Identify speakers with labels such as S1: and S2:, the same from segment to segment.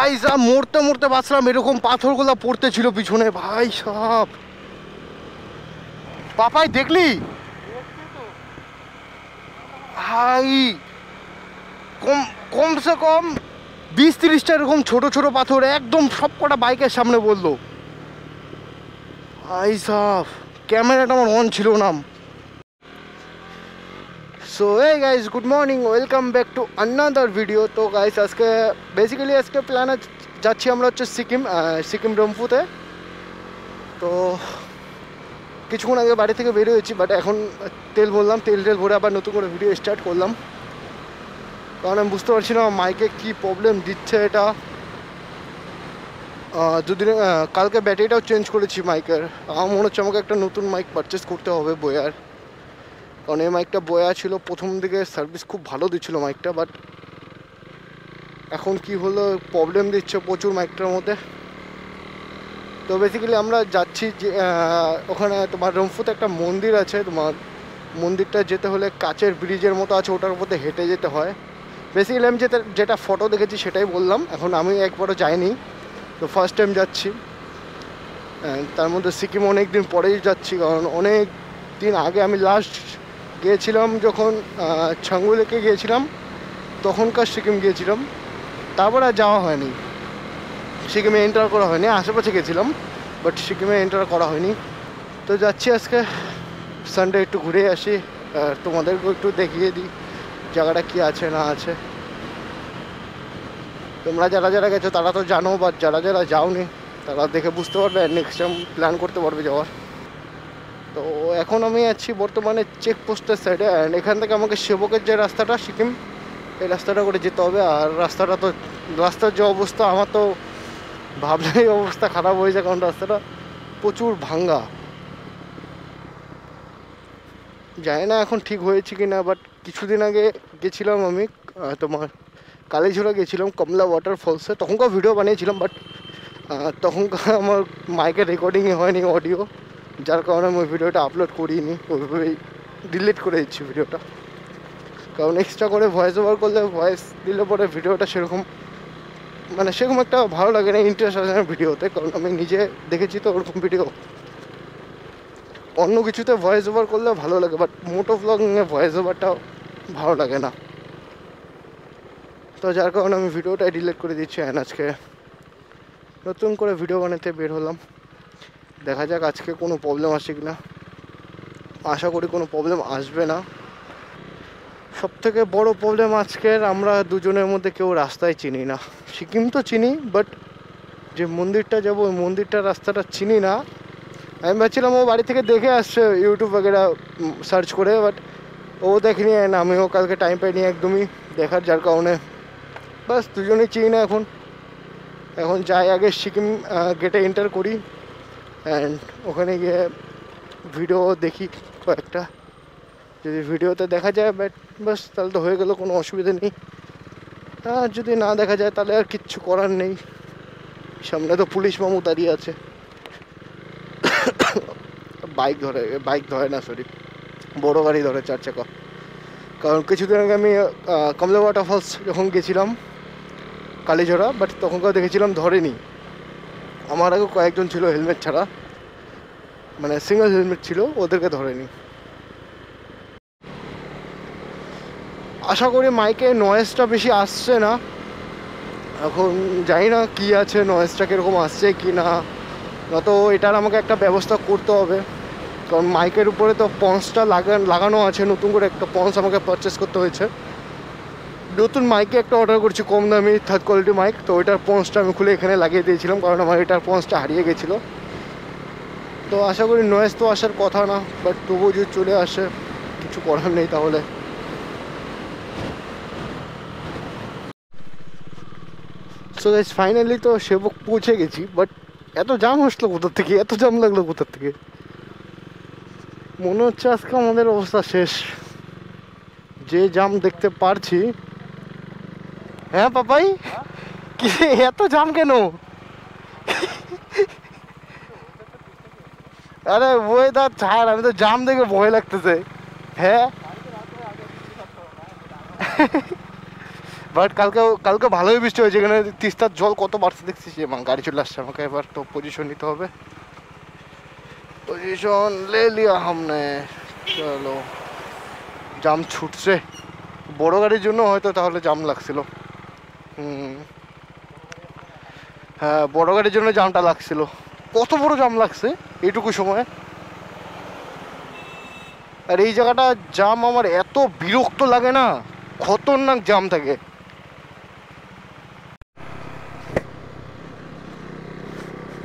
S1: ভাই যা মরতে মরতে বাঁচলাম, এরকম পাথরগুলো পড়তে ছিল পিছনে ভাই সব। পাপাই দেখলি ভাই, কমসে কম 20-30টা এরকম ছোট ছোট পাথর একদম সব কটা বাইকের সামনে বললো ভাই সাহ। ক্যামেরাটা আমার অন ছিল না। সো এই guys good morning, welcome back to another video. তো গাইজ আজকে বেসিক্যালি আজকে প্ল্যানে যাচ্ছি আমরা হচ্ছে সিকিম রম্পুতে। তো কিছুক্ষণ আগে বাড়ি থেকে বের হয়েছি, বাট এখন তেল ভরে আবার নতুন করে ভিডিও স্টার্ট করলাম, কারণ আমি বুঝতে পারছি না মাইকে কী প্রবলেম দিচ্ছে এটা। দুদিন কালকে ব্যাটারিটাও চেঞ্জ করেছি মাইকের। আমার মনে হচ্ছে আমাকে একটা নতুন মাইক পারচেস করতে হবে বোয়ার, কারণ এই মাইকটা বোয়া ছিল, প্রথম দিকে সার্ভিস খুব ভালো দিচ্ছিলো মাইকটা, বাট এখন কি হলো প্রবলেম দিচ্ছে প্রচুর মাইকটার মধ্যে। তো বেসিক্যালি আমরা যাচ্ছি যে ওখানে তোমার রম্পুতে একটা মন্দির আছে, তোমার মন্দিরটা যেতে হলে কাচের ব্রিজের মতো আছে, ওটার মধ্যে হেঁটে যেতে হয়। বেসিক্যালি আমি যেটা ফটো দেখেছি সেটাই বললাম, এখন আমি একবারও যাইনি, তো ফার্স্ট টাইম যাচ্ছি। তার মধ্যে সিকিম অনেক দিন পরেই যাচ্ছি, কারণ অনেক দিন আগে আমি লাস্ট গিয়েছিলাম যখন ছাঙ্গু লেকে গিয়েছিলাম, তখনকার সিকিম গিয়েছিলাম, তারপর আর যাওয়া হয়নি। সিকিমে এন্টার করা হয়নি, আশেপাশে গেছিলাম বাট সিকিমে এন্টার করা হয়নি। তো যাচ্ছি আজকে সানডে, একটু ঘুরে আসি আর তোমাদেরকেও একটু দেখিয়ে দিই জায়গাটা কী আছে না আছে। তোমরা যারা যারা গেছো তারা তো জানো, বাট যারা যারা যাওনি তারা দেখে বুঝতে পারবে, নেক্সট টাইম প্ল্যান করতে পারবে যাওয়ার। তো এখন আমি আছি বর্তমানে চেকপোস্টের সাইডে, অ্যান্ড এখান থেকে আমাকে সেবকের যে রাস্তাটা সিকিম, এই রাস্তাটা করে যেতে হবে। আর রাস্তার যে অবস্থা, আমার তো ভাবলেই অবস্থা খারাপ হয়ে যায়, কারণ রাস্তাটা প্রচুর ভাঙ্গা। জানি না এখন ঠিক হয়েছে কি না, বাট কিছুদিন আগে গেছিলাম আমি তোমার কালীঝোড়া গেছিলাম কমলা ওয়াটারফলসে, তখনকার ভিডিও বানিয়েছিলাম, বাট তখনকার আমার মাইকের রেকর্ডিংই হয়নি অডিও, যার কারণে আমি ওই ভিডিওটা আপলোড করিনি, ওইভাবেই ডিলিট করে দিচ্ছি ভিডিওটা। কারণ এক্সট্রা করে ভয়েস ওভার করলে, ভয়েস দিলে পরে ভিডিওটা সেরকম একটা ভালো লাগে না, ইন্টারেস্ট আসে না ভিডিওতে, কারণ আমি নিজে দেখেছি তো ওরকম ভিডিও। অন্য কিছুতে ভয়েস ওভার করলে ভালো লাগে, বাট মোটো ব্লগিংয়ে ভয়েস ওভারটা ভালো লাগে না, তো যার কারণে আমি ভিডিওটা ডিলিট করে দিচ্ছি। অ্যান্ড আজকে নতুন করে ভিডিও বানাতে বের হলাম, দেখা যাক আজকে কোনো প্রবলেম আসে কি না। আশা করি কোনো প্রবলেম আসবে না। সবথেকে বড় প্রবলেম আজকের, আমরা দুজনের মধ্যে কেউ রাস্তায় চিনি না। সিকিম তো চিনি, বাট যে মন্দিরটা যাবো ওই মন্দিরটার রাস্তাটা চিনি না। আমি ভাবছিলাম ও বাড়ি থেকে দেখে আসছে ইউটিউব বগেরা সার্চ করে, বাট ও দেখেনি, না আমিও কালকে টাইম পাইনি একদমই দেখার, যার কারণে বাস দুজনেই চিনি না। এখন যাই আগে সিকিম গেটে এন্টার করি, অ্যান্ড ওখানে গিয়ে ভিডিও দেখি কয়েকটা, যদি ভিডিওতে দেখা যায় বাস তাহলে তো হয়ে গেল, কোনো অসুবিধা নেই। আর যদি না দেখা যায় তাহলে আর কিচ্ছু করার নেই, সামনে তো পুলিশ মামু দাঁড়িয়ে আছে। বাইক ধরে না, সরি বড় গাড়ি ধরে, 4 চাকা। কারণ কিছুদিন আগে আমি কমলা ওয়াটারফলস যখন গেছিলাম কালীঝোড়া, বাট তখনকার দেখেছিলাম ধরেনি। আমার আগে কয়েকজন ছিল হেলমেট ছাড়া, সিঙ্গেল হেলমেট ছিল, ওদেরকে ধরেনি। আশা করি মাইকে নয়েজটা বেশি আসছে না। এখন জানি না কী আছে, নয়েজটা কীরকম আসছে কি না, নয়ত এটার আমাকে একটা ব্যবস্থা করতে হবে, কারণ মাইকের উপরে তো পন্সটা লাগানো আছে, নতুন করে একটা পন্স আমাকে পারচেস করতে হয়েছে। নতুন মাইকে একটা অর্ডার করছি কম দামি 3rd কোয়ালিটি মাইক, তো ওইটার পন্সটা আমি খুলে এখানে লাগিয়ে দিয়েছিলাম, কারণ আমার এটার পন্সটা হারিয়ে গেছিলো। তো আশা করি নয়েজ তো আসার কথা না, বাট তবুও যদি চলে আসে কিছু করার নেই তাহলে। সো গাইস ফাইনালি তো সেবক পৌঁছে গেছি, বাট এত জাম আসলো কোথার থেকে, এত জাম লাগলো কোথার থেকে, মনে হচ্ছে আজকে আমাদের অবস্থা শেষ, যে জাম দেখতে পারছি। হ্যাঁ পাপাই, কি এত জাম কেন? আরে ওয়েদার ছাড়, আমি তো জাম দেখে ভয় লাগতেছে। হ্যাঁ বাট কালকে কালকে ভালোই বৃষ্টি হয়েছে, এখানে তিস্তার জল কত বাড়ছে দেখছিস। গাড়ি চলে আসছে, আমাকে এবার তো পজিশন নিতে হবে। पोजीशन ले लिया हमने, চলো। জাম ছুটছে, বড় গাড়ির জন্য হয়তো তাহলে জাম লাগছিল। হ্যাঁ, বড় গাড়ির জন্য জামটা লাগছিল। কত বড় জাম লাগছে এইটুকু সময়। আর এই জায়গাটা জাম আমার এত বিরক্ত লাগে না, খতরনাক জাম থাকে।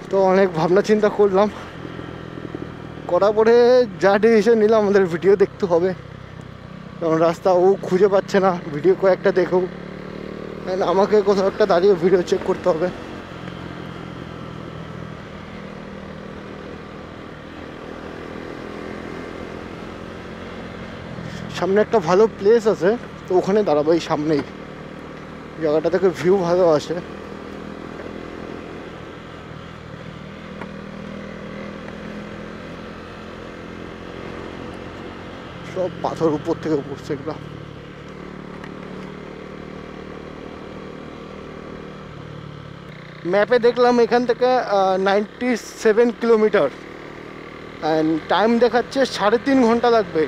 S1: তো অনেক ভাবনা চিন্তা করলাম, করার পরে যা ডিসিশন নিলাম আমাদের ভিডিও দেখতে হবে, কারণ রাস্তা ও খুঁজে পাচ্ছে না। ভিডিও কয়েকটা দেখেও আমাকে কোথাও একটা দাঁড়িয়ে ভিডিও চেক করতে হবে। সামনে একটা ভালো প্লেস আছে, তো ওখানে দাঁড়াবো। এই সামনেই জায়গাটা থেকে ভিউ ভালো আসে। সব পাথর উপর থেকে পড়ছে এগুলো। ম্যাপে দেখলাম এখান থেকে 97 কিলোমিটার, অ্যান্ড টাইম দেখাচ্ছে 3.5 ঘন্টা লাগবে।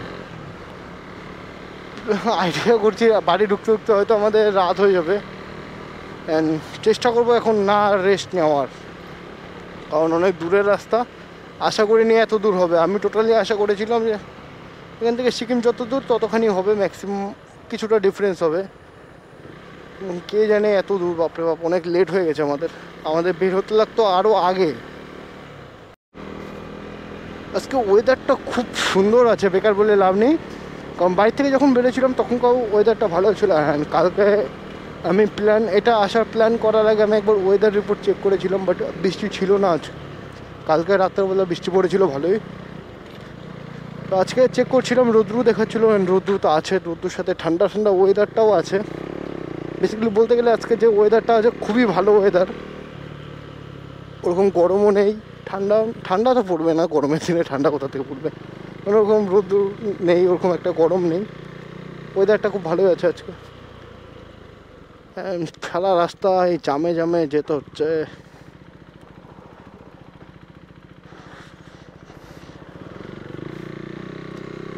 S1: আইডিয়া করছি বাড়ি ঢুকতে ঢুকতে হয়তো আমাদের রাত হয়ে যাবে। অ্যান্ড চেষ্টা করবো এখন না রেস্ট নেওয়ার, কারণ অনেক দূরের রাস্তা। আশা করিনি এত দূর হবে। আমি টোটালি আশা করেছিলাম যে এখান থেকে সিকিম যত দূর ততখানি হবে, ম্যাক্সিমাম কিছুটা ডিফারেন্স হবে। কে জানে এত দূর, বাপরে বাপ, অনেক লেট হয়ে গেছে আমাদের বের হতে লাগতো আরও আগে। আজকে ওয়েদারটা খুব সুন্দর আছে, বেকার বলে লাভ নেই, কারণ বাইরে থেকে যখন বেরোছিলাম তখনকার ওয়েদারটা ভালো ছিল। হ্যাঁ, কালকে আমি এটা আসার প্ল্যান করার আগে আমি একবার ওয়েদার রিপোর্ট চেক করেছিলাম, বাট বৃষ্টি ছিল না আজ। কালকে রাত্রেবেলা বৃষ্টি পড়েছিল ভালোই। তো আজকে চেক করছিলাম, রোদ্রু দেখাচ্ছিলো, রোদ্রু তো আছে, রোদ্রুর সাথে ঠান্ডা ঠান্ডা ওয়েদারটাও আছে। বেসিক্যালি বলতে গেলে আজকে যে ওয়েদারটা আছে খুবই ভালো ওয়েদার, ওরকম গরমও নেই, ঠান্ডা তো পড়বে না, গরমের দিনে ঠান্ডা কোথা থেকে পড়বে, ওরকম রোদ্রু নেই, ওরকম একটা গরম নেই, ওয়েদারটা খুব ভালোই আছে আজকে। ফেলা রাস্তা, এই জামে জামে যেতে হচ্ছে।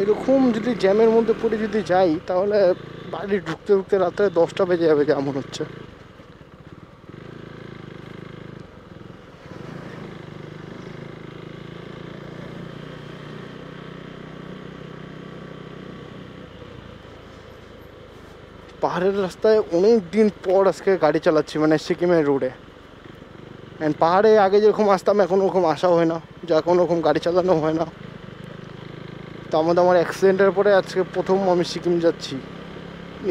S1: এরকম যদি জ্যামের মধ্যে পড়ে যদি যাই তাহলে বাড়ি ঢুকতে ঢুকতে রাত্রে 10টা বেজে যাবে যা মনে হচ্ছে। পাহাড়ের রাস্তায় অনেক দিন পর আজকে গাড়ি চালাচ্ছি, মানে সিকিমের রোডে। অ্যান্ড পাহাড়ে আগে যেরকম আসতাম এখন ওরকম আসা হয় না, যা কোনো রকম গাড়ি চালানো হয় না। তো আমার অ্যাক্সিডেন্টের পরে আজকে প্রথম আমি সিকিম যাচ্ছি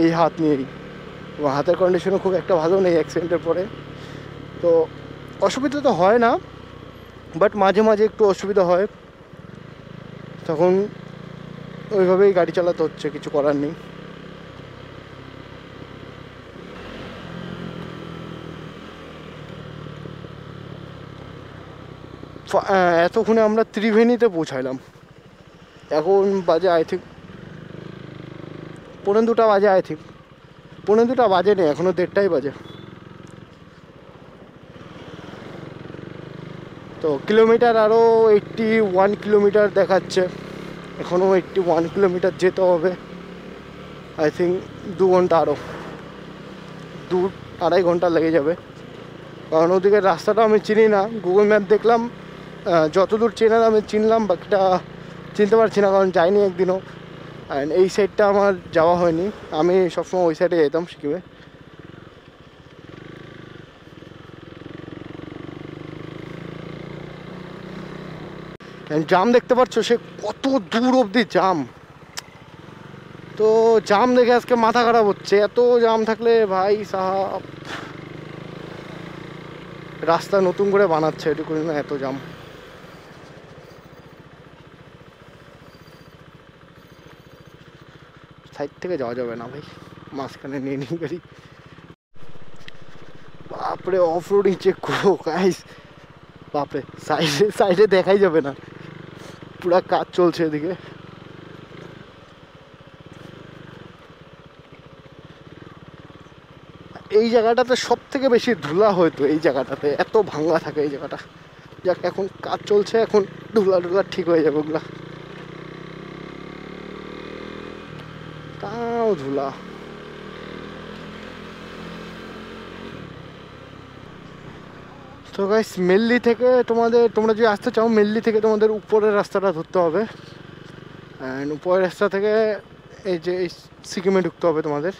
S1: এই হাত নিয়েই, এবং হাতের কন্ডিশনও খুব একটা ভালো নেই অ্যাক্সিডেন্টের পরে। তো অসুবিধা তো হয় না, বাট মাঝে মাঝে একটু অসুবিধা হয়, তখন ওইভাবেই গাড়ি চালাতে হচ্ছে, কিছু করার নেই। এতক্ষণে আমরা ত্রিবেণীতে পৌঁছাইলাম, এখন বাজে আই থিঙ্ক 2:45 বাজে, 2:45 বাজে নেই, এখনও 1:30টাই বাজে। তো কিলোমিটার আরও 81 কিলোমিটার দেখাচ্ছে, এখনও 81 কিলোমিটার যেতে হবে। আই থিঙ্ক 2 ঘন্টা, আরও 2-2.5 ঘন্টা লেগে যাবে, কারণ ওদিকে রাস্তাটা আমি চিনি না। গুগল ম্যাপ দেখলাম, যতদূর চেনার আমি চিনলাম, বাকিটা চিনতে পারছি না, কারণ যাইনি একদিনও। অ্যান্ড এই সাইডটা আমার যাওয়া হয়নি, আমি সবসময় ওই সাইডে যেতাম সিকিমে। জাম দেখতে পাচ্ছ, সে কত দূর অবধি জাম। তো জাম দেখে আজকে মাথা খারাপ হচ্ছে, এত জাম থাকলে ভাই সাহাব, রাস্তা নতুন করে বানাচ্ছে এটুকু না, এত জাম। সাইড থেকে যাওয়া যাবে না ভাই, মাঝখানে নিয়ে নিই গাড়ি। বাপরে, অফ রোডিং চেক করবো গাইস, বাপরে, সাইডে দেখাই যাবে না, পুরা কাজ চলছে এদিকে। এই জায়গাটাতে সব থেকে বেশি ধুলা হয়তো, এই জায়গাটাতে এত ভাঙা থাকে এই জায়গাটা। যাক এখন কাজ চলছে, এখন ধুলা ঠিক হয়ে যাবে ওগুলা, তাও ধুলা। তো গাইস মেল্লি থেকে তোমরা যদি আসতে চাও, মেল্লি থেকে তোমাদের উপরের রাস্তাটা ধরতে হবে, অ্যান্ড উপরের রাস্তা থেকে এই যে এই সিকিমে ঢুকতে হবে তোমাদের।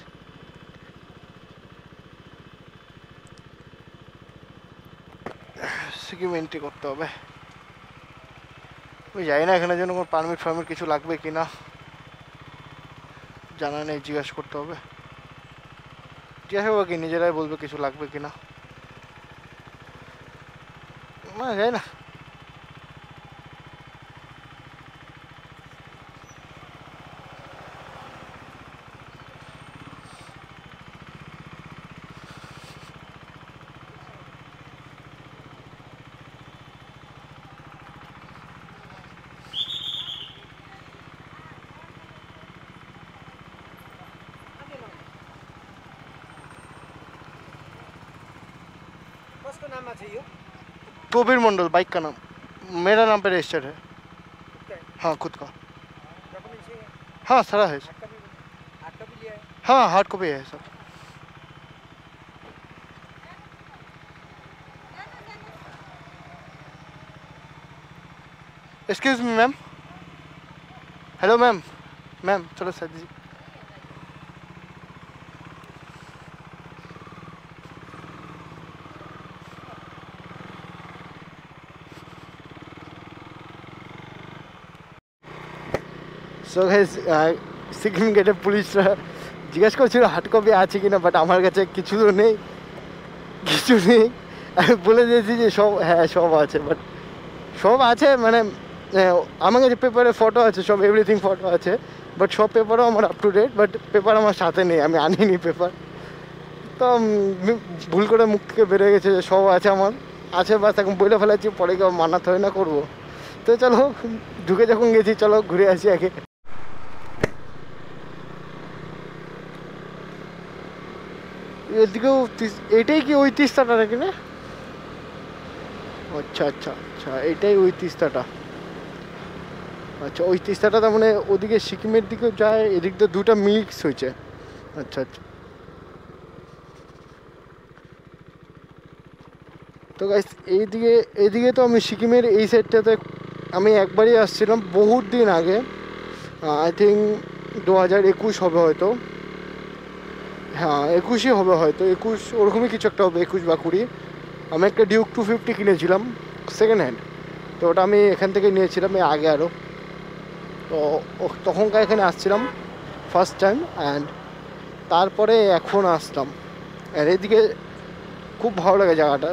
S1: সিকিম এন্ট্রি করতে হবে। আমি জানি না এখানে যেন কোনো পারমিট কিছু লাগবে কি না, জানা নেই, জিজ্ঞাসা করতে হবে। জিজ্ঞাসা করবো কি, নিজেরাই বলবে কিছু লাগবে কি না, জানি না। कबीर मंडल बाइक का नाम, मेरा नाम पे रजिस्टर्ड है। हाँ खुद का। हाँ सारा है। हाँ हार्ड कॉपी है सब। Excuse me ma'am, hello ma'am थोड़ा सा दीजिए। সো গাইস সিকিম গেটে পুলিশরা জিজ্ঞেস করছিল হার্ড কপি আছে কিনা, বাট আমার কাছে কিছু নেই। আমি বলে দিয়েছি যে হ্যাঁ সব আছে, বাট সব আছে মানে আমার কাছে পেপারে ফটো আছে, সব এভরিথিং ফটো আছে, বাট সব পেপারও আমার up to date, but paper আমার সাথে নেই, আমি আনিনি পেপার। তো ভুল করে মুখ থেকে বেরিয়ে গেছে যে সব আছে আমার, আছে বাস এখন বলে ফেলেছি, পরে কেউ মানাতে হয় না করবো। তো চলো ঢুকে যখন গেছি চলো ঘুরে আসি আগে। এদিকেও এটাই কি ওই তিস্তাটা নাকি না? আচ্ছা আচ্ছা আচ্ছা, এটাই ওই তিস্তাটা। আচ্ছা ওই তিস্তাটা তার মানে ওদিকে সিকিমের দিকেও যায়, এদিক দিয়ে দুটা মিক্স হয়েছে। আচ্ছা আচ্ছা। তো গাইস এইদিকে তো আমি সিকিমের এই সাইডটাতে আমি একবারই আসছিলাম বহুত দিন আগে, আই থিঙ্ক 2021 হবে হয়তো, হ্যাঁ 21ই হবে হয়তো, 21 ওরকমই কিছু একটা হবে, 21 বা 20। আমি একটা ডিউক 250 কিনেছিলাম সেকেন্ড হ্যান্ড, তো ওটা আমি এখান থেকে নিয়েছিলাম আগে আরও। তো তখনকার এখানে আসছিলাম ফার্স্ট টাইম, অ্যান্ড তারপরে এখন আসলাম, আর এদিকে খুব ভালো লাগে জায়গাটা।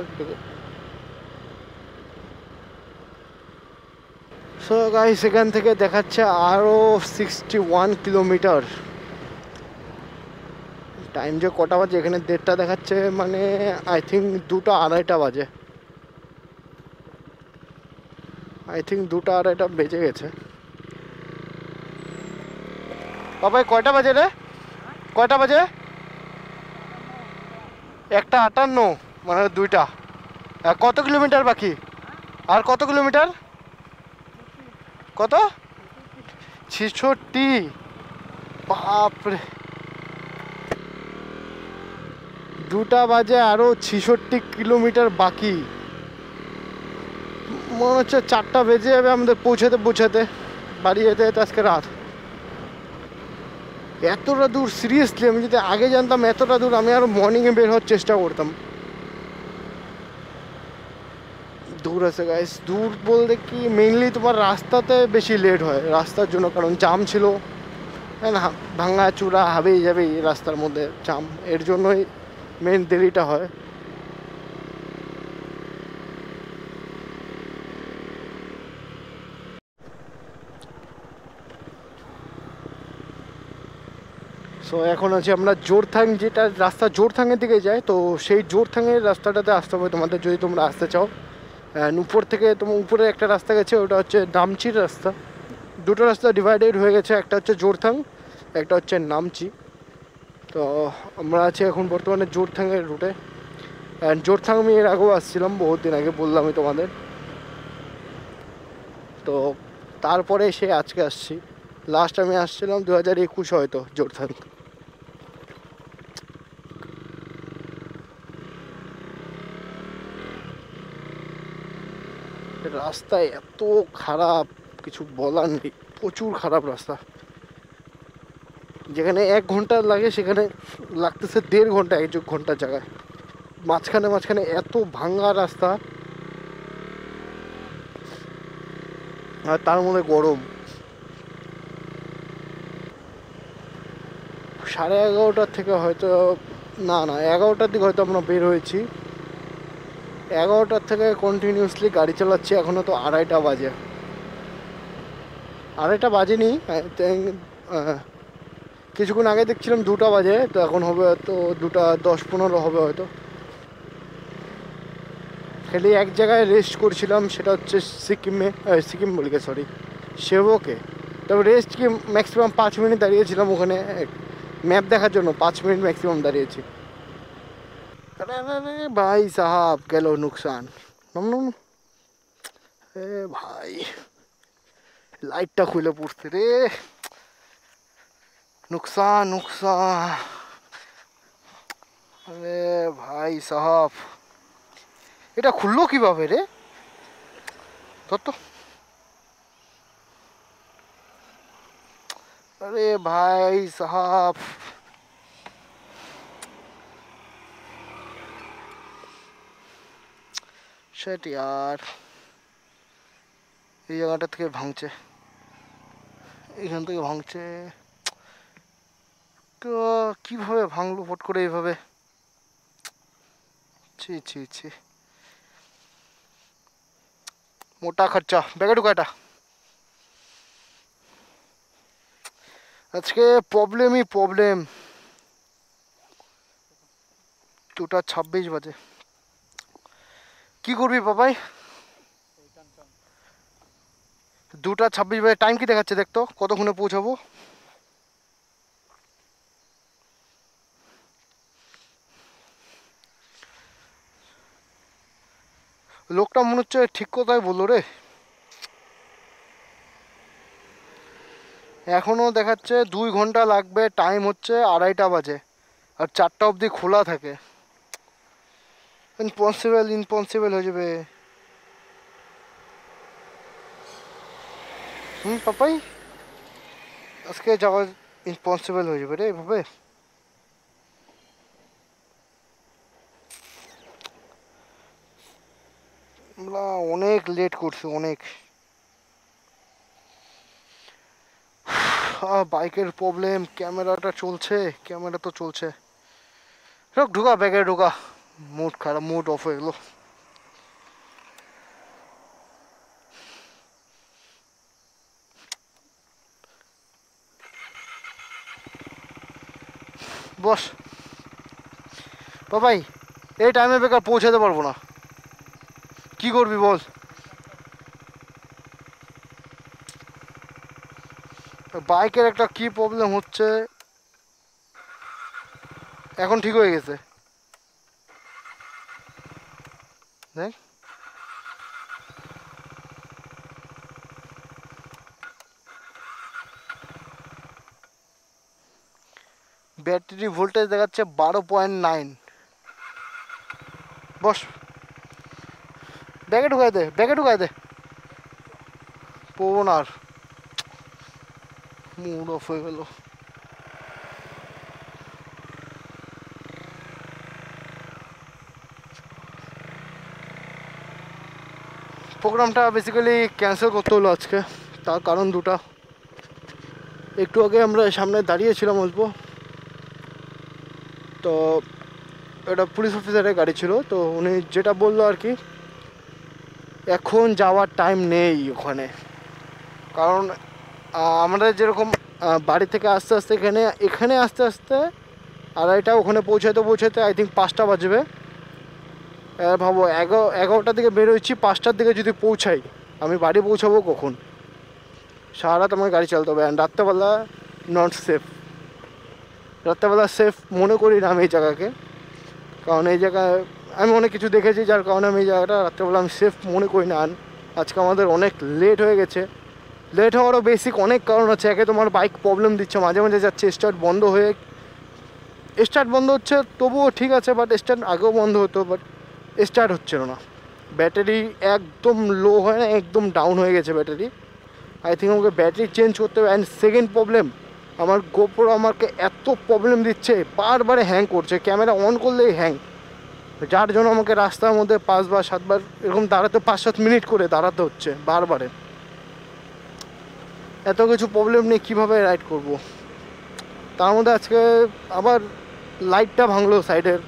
S1: সো গাইস এখান থেকে দেখাচ্ছে আরও 61 কিলোমিটার। টাইম যে কটা বাজে, এখানে 1:30টা দেখাচ্ছে, মানে আই থিঙ্ক 2টা 2:30 বাজে, আই থিঙ্ক 2টা 2:30 বেজে গেছে। বাবাই কয়টা বাজে রে, কয়টা বাজে? 1:58, মানে 2টা। কত কিলোমিটার বাকি, আর কত কিলোমিটার? কত? 66। বাপরে, 2টা বাজে, আরও 66 কিলোমিটার বাকি। মনে হচ্ছে 4টা বেজে যাবে আমাদের পৌঁছাতে বাড়ি যেতে যেতে আজকে রাত। এতটা দূর সিরিয়াসলি আমি যদি আগে জানতাম এতটা দূর, আমি আরও মর্নিংয়ে বের হওয়ার চেষ্টা করতাম। দূর আছে গাইস, দূর বলতে কি মেইনলি তোমার রাস্তাতে বেশি লেট হয় রাস্তার জন্য, কারণ জাম ছিল, হ্যাঁ না, ভাঙা চূড়া হবেই যাবেই রাস্তার মধ্যে জাম, এর জন্যই মেন দেরিটা হয়। সো এখন আছে আমরা জোরথাং, যেটা রাস্তা জোরথাংয়ের দিকে যায়, তো সেই জোরথাংয়ের রাস্তাটাতে আসতে হবে তোমাদের যদি তোমরা আসতে চাও। উপর থেকে তোমার উপরে একটা রাস্তা গেছে, ওটা হচ্ছে নামচির রাস্তা। দুটো রাস্তা ডিভাইডেড হয়ে গেছে, একটা হচ্ছে জোরথাং, একটা হচ্ছে নামচি। তো আমরা আছি এখন বর্তমানে জোরথাংয়ের রুটে। অ্যান্ড জোরথাং আমি এর আগেও আসছিলাম, বহুত দিন আগে বললামই তোমাদের। তো তারপরে সে আজকে আসছি। লাস্ট আমি আসছিলাম 2021 হয়তো জোরথাং। রাস্তায় এত খারাপ, কিছু বলার নেই, প্রচুর খারাপ রাস্তা। যেখানে 1 ঘন্টা লাগে সেখানে লাগতেছে 1.5 ঘন্টা, 1 ঘন্টার জায়গায়। মাঝখানে মাঝখানে এত ভাঙা রাস্তা, আর তার মধ্যে গরম। 11:30 থেকে হয়তো, না 11টার দিকে হয়তো আমরা বের হয়েছি। 11টার থেকে কন্টিনিউসলি গাড়ি চালাচ্ছি, এখনও তো 2:30 বাজে। 2:30 বাজেনি, কিছুক্ষণ আগে দেখছিলাম 2টা বাজে, তো এখন হবে হয়তো 2:10-15 হবে হয়তো। খালি এক জায়গায় রেস্ট করছিলাম, সেটা হচ্ছে সিকিম বলি সরি, সেবকে। তবে রেস্ট কি ম্যাক্সিমাম 5 মিনিট দাঁড়িয়েছিলাম ওখানে, ম্যাপ দেখার জন্য 5 মিনিট ম্যাক্সিমাম দাঁড়িয়েছি। अरे भाई साहब গেল নুকসান। এ ভাই, লাইটটা খুলে পড়ছে রে, নুকসান নুকসান। আরে ভাই সাহাব, এটা খুললো কিভাবে রে? তো আরে ভাই সাহাব, সেট ইয়ার, এই জায়গাটা থেকে ভাঙছে, এখান থেকে ভাঙছে। তো কিভাবে ভাঙলো ফট করে এইভাবে? ছি ছি ছি, মোটা খরচা। ব্যাগে ঢুকাটা আজকে প্রবলেমই প্রবলেম। 2:26 বাজে, কি করবি বাবাই? 2:26 বাজে, টাইম কি দেখাচ্ছে দেখতো, কতক্ষণে পৌঁছাবো? লোকটা মনে হচ্ছে ঠিক কথাই বললো রে। এখনো দেখাচ্ছে 2 ঘন্টা লাগবে, টাইম হচ্ছে 2:30 বাজে, আর 4টা অবধি খোলা থাকে। ইম্পসিবল হয়ে যাবে। পাপাই, আজকে যাওয়া ইম্পসিবল হয়ে যাবে রে এভাবে। আমরা অনেক লেট করছি, অনেক। বাইকের প্রবলেম, ক্যামেরাটা চলছে, ক্যামেরা তো চলছে। ঢুকা ব্যাগে ঢুকা, মুড খারাপ, মুড অফ হয়ে গেলো। বস বাবাই, এই টাইমে বেকার পৌঁছাতে পারবো না, কি করবি বল? বাইকের একটা কি প্রবলেম হচ্ছে, এখন ঠিক হয়ে গেছে দেখ। ব্যাটারি ভোল্টেজ দেখাচ্ছে 12.9। বস, ব্যাগে ঢুকাই দে, ব্যাগে ঢুকাই দে, পড়বো না আর, মুড অফ হয়ে গেল। প্রোগ্রামটা বেসিক্যালি ক্যান্সেল করতে হলো আজকে, তার কারণ দুটা। একটু আগে আমরা সামনে দাঁড়িয়েছিলাম অল্প, তো এটা পুলিশ অফিসারের গাড়ি ছিল, তো উনি যেটা বললো আর কি, এখন যাওয়ার টাইম নেই ওখানে। কারণ আমাদের যেরকম বাড়ি থেকে আস্তে আস্তে এখানে আস্তে আস্তে 2:30, ওখানে পৌঁছাতে আই থিঙ্ক 5টা বাজবে। ভাবো 11টার দিকে বেরোচ্ছি, 5টার দিকে যদি পৌঁছাই, আমি বাড়ি পৌঁছাবো কখন? সারা রাত আমার গাড়ি চালাতে হবে, অ্যান্ড রাত্রেবেলা নট সেফ। রাত্রেবেলা সেফ মনে করি না আমি এই জায়গাকে, কারণ এই জায়গায় আমি অনেক কিছু দেখেছি যার কারণে আমি এই জায়গাটা রাত্রেবেলা আমি সেফ মনে করি না। আজকে আমাদের অনেক লেট হয়ে গেছে। লেট হওয়ারও বেসিক অনেক কারণ আছে। একে তোমার বাইক প্রবলেম দিচ্ছে, মাঝে মাঝে যাচ্ছে স্টার্ট বন্ধ হচ্ছে, তবুও ঠিক আছে, বাট স্টার্ট আগেও বন্ধ হতো, বাট স্টার্ট হচ্ছিল না। ব্যাটারি একদম লো হয় না, একদম ডাউন হয়ে গেছে ব্যাটারি। আই থিঙ্ক আমাকে ব্যাটারি চেঞ্জ করতে হবে। অ্যান্ড সেকেন্ড প্রবলেম, আমার গোপ্রো আমাকে এত প্রবলেম দিচ্ছে, বারবারে হ্যাং করছে, ক্যামেরা অন করলেই হ্যাং, যার জন্য আমাকে রাস্তার মধ্যে 5 বা 7 বার এরকম দাঁড়াতে 5-7 মিনিট করে দাঁড়াতে হচ্ছে বারবারে। এত কিছু প্রবলেম নিয়ে কীভাবে রাইড করব? তার মধ্যে আজকে আবার লাইটটা ভাঙলো সাইডের,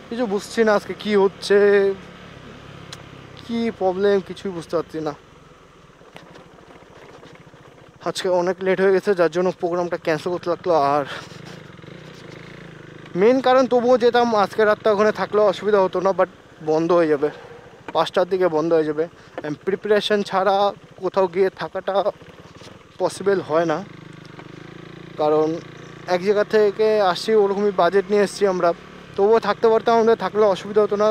S1: কিছু বুঝছি না আজকে কি হচ্ছে, কি প্রবলেম কিছুই বুঝতে পারছি না। আজকে অনেক লেট হয়ে গেছে, যার জন্য প্রোগ্রামটা ক্যান্সেল করতে লাগলো। আর মেন কারণ তবুও যেতাম, আজকে রাতটা ওখানে থাকলেও অসুবিধা হতো না, বাট বন্ধ হয়ে যাবে 5টার দিকে বন্ধ হয়ে যাবে। প্রিপারেশন ছাড়া কোথাও গিয়ে থাকাটা পসিবল হয় না, কারণ এক জায়গা থেকে আসছি, ওরকমই বাজেট নিয়ে এসেছি আমরা, তবুও থাকতে পারতাম, আমাদের থাকলে অসুবিধা হতো না।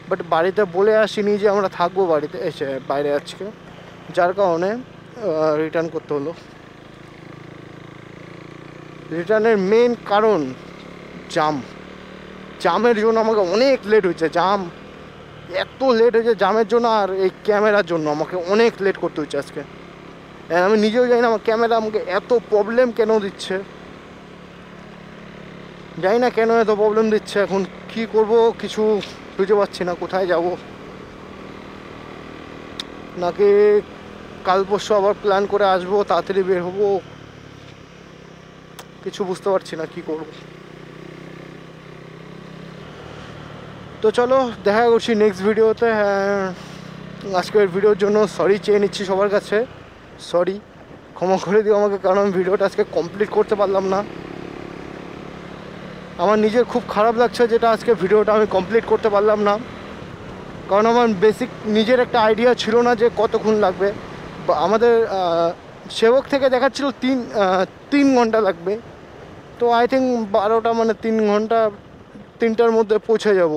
S1: বাট বাড়িতে বলে আসিনি যে আমরা থাকবো বাড়িতে এসে বাইরে আজকে, যার কারণে রিটার্ন করতে হলো। রিটার্নের মেন কারণ জামের জন্য আমাকে অনেক লেট হয়েছে। এত লেট হয়েছে জামের জন্য, আর এই ক্যামেরার জন্য আমাকে অনেক লেট করতে হচ্ছে আজকে। আমি নিজেও জানি না আমার ক্যামেরা আমাকে এত প্রবলেম কেন দিচ্ছে, জানি না কেন এত প্রবলেম দিচ্ছে। এখন কি করব কিছু বুঝতে পারছি না, কোথায় যাব, নাকি কাল পরশু আবার প্ল্যান করে আসবো, তাড়াতাড়ি বের হবো, কিছু বুঝতে পারছি না কি করব। তো চলো দেখা করছি নেক্সট ভিডিওতে। আজকের ভিডিওর জন্য সরি চেয়ে নিচ্ছি সবার কাছে, সরি, ক্ষমা করে দিও আমাকে, কারণ আমি ভিডিওটা আজকে কমপ্লিট করতে পারলাম না। আমার নিজের খুব খারাপ লাগছে যেটা আজকে ভিডিওটা আমি কমপ্লিট করতে পারলাম না, কারণ আমার বেসিক নিজের একটা আইডিয়া ছিল না যে কতক্ষণ লাগবে। আমাদের সেবক থেকে দেখাচ্ছিল 3 ঘন্টা লাগবে, তো আই থিঙ্ক 12টা মানে 3 ঘন্টা, 3টার মধ্যে পৌঁছে যাব।